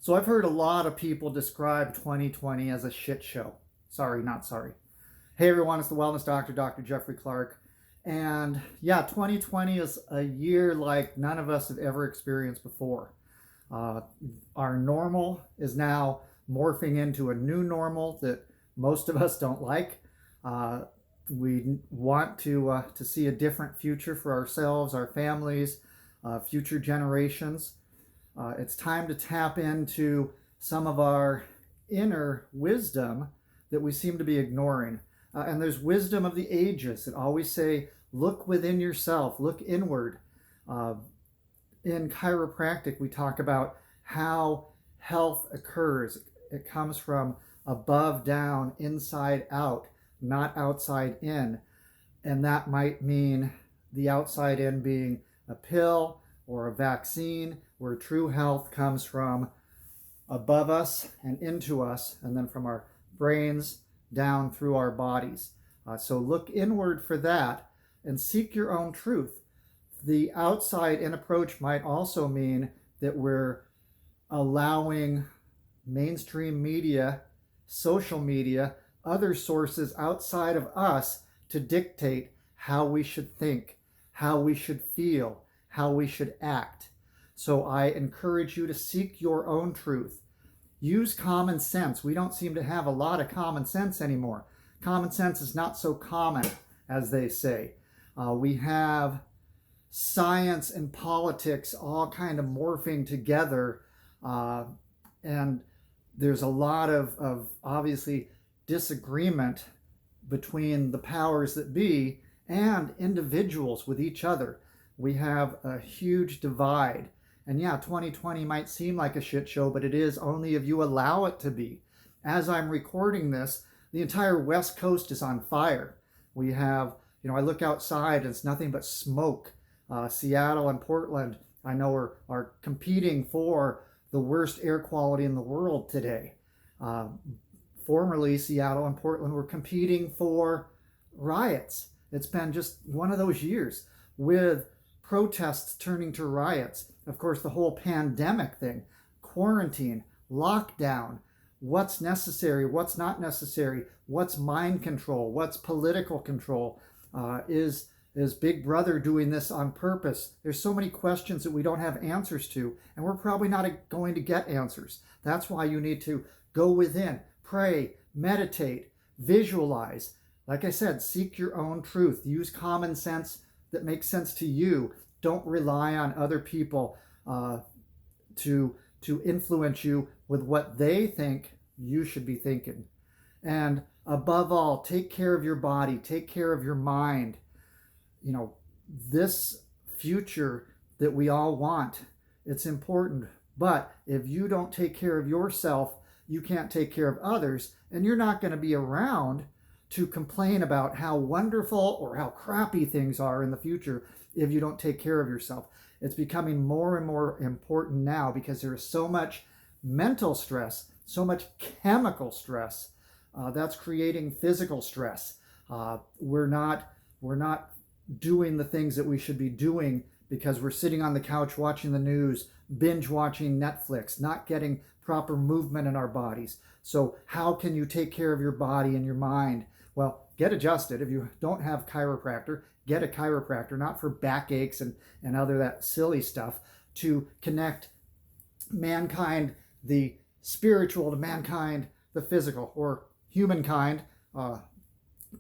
So I've heard a lot of people describe 2020 as a shit show. Sorry, not sorry. Hey everyone, it's the Wellness Doctor, Dr. Jeffrey Clark. And yeah, 2020 is a year like none of us have ever experienced before. Uh, our normal is now morphing into a new normal that most of us don't like. Uh, we want to see a different future for ourselves, our families, future generations. It's time to tap into some of our inner wisdom that we seem to be ignoring. And there's wisdom of the ages that always say, look within yourself, look inward. Uh, in chiropractic, we talk about how health occurs. It comes from above down, inside out, not outside in. And that might mean the outside in being a pill or a vaccine, where true health comes from above us and into us, and then from our brains down through our bodies. So look inward for that and seek your own truth. The outside in approach might also mean that we're allowing mainstream media, social media, other sources outside of us to dictate how we should think, how we should feel, how we should act. So I encourage you to seek your own truth. Use common sense. We don't seem to have a lot of common sense anymore. Common sense is not so common, as they say. We have science and politics all kind of morphing together. And there's a lot of obviously disagreement between the powers that be and individuals with each other. We have a huge divide. And yeah, 2020 might seem like a shit show, but it is only if you allow it to be. As I'm recording this, the entire West Coast is on fire. We have, I look outside and it's nothing but smoke. Seattle and Portland, I know, are competing for the worst air quality in the world today. Formerly, Seattle and Portland were competing for riots. It's been just one of those years with protests turning to riots. Of course, the whole pandemic thing, quarantine, lockdown, what's necessary, what's not necessary, what's mind control, what's political control, is Big Brother doing this on purpose? There's so many questions that we don't have answers to, and we're probably not going to get answers. That's why you need to go within, pray, meditate, visualize. Like I said, seek your own truth. Use common sense that makes sense to you. Don't rely on other people to influence you with what they think you should be thinking. And above all, take care of your body, take care of your mind. This future that we all want, it's important. But if you don't take care of yourself, you can't take care of others, and you're not going to be around to complain about how wonderful or how crappy things are in the future if you don't take care of yourself. It's becoming more and more important now because there is so much mental stress, so much chemical stress that's creating physical stress. We're not doing the things that we should be doing because we're sitting on the couch watching the news, binge watching Netflix, not getting proper movement in our bodies. So how can you take care of your body and your mind? Well, get adjusted. If you don't have chiropractor, get a chiropractor, not for backaches and other that silly stuff, to connect mankind, the spiritual, to mankind, the physical, or humankind.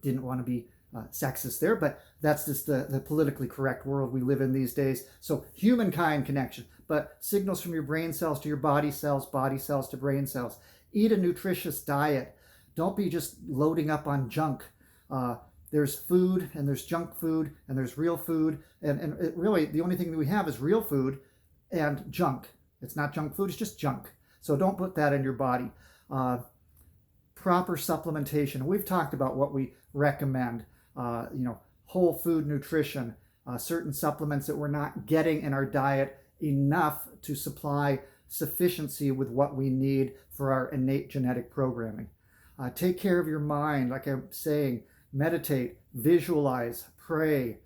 Didn't want to be sexist there, but that's just the politically correct world we live in these days. So humankind connection, but signals from your brain cells to your body cells to brain cells. Eat a nutritious diet. Don't be just loading up on junk. There's food and there's junk food and there's real food. And it really, the only thing that we have is real food and junk. It's not junk food, it's just junk. So don't put that in your body. Proper supplementation. We've talked about what we recommend. Whole food nutrition, certain supplements that we're not getting in our diet enough to supply sufficiency with what we need for our innate genetic programming. Take care of your mind, like I'm saying, meditate, visualize, pray,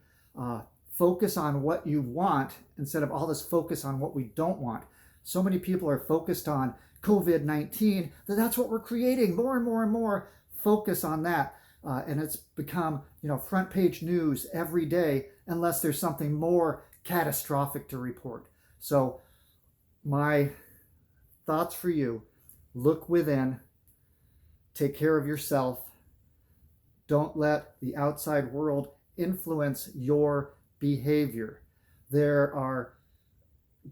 focus on what you want instead of all this focus on what we don't want. So many people are focused on COVID-19 that that's what we're creating, more and more and more focus on that. And it's become, front page news every day unless there's something more catastrophic to report. So my thoughts for you: look within, take care of yourself. Don't let the outside world influence your behavior. There are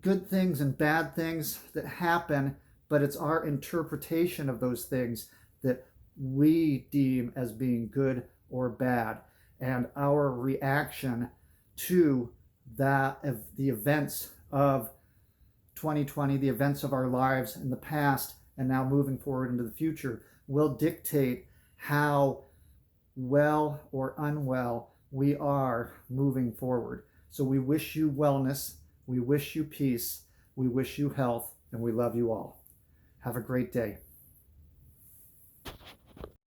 good things and bad things that happen, but it's our interpretation of those things that we deem as being good or bad, and our reaction to that, of the events of 2020, the events of our lives in the past and now moving forward into the future, will dictate how well or unwell we are moving forward. So we wish you wellness, we wish you peace, we wish you health, and we love you all. Have a great day.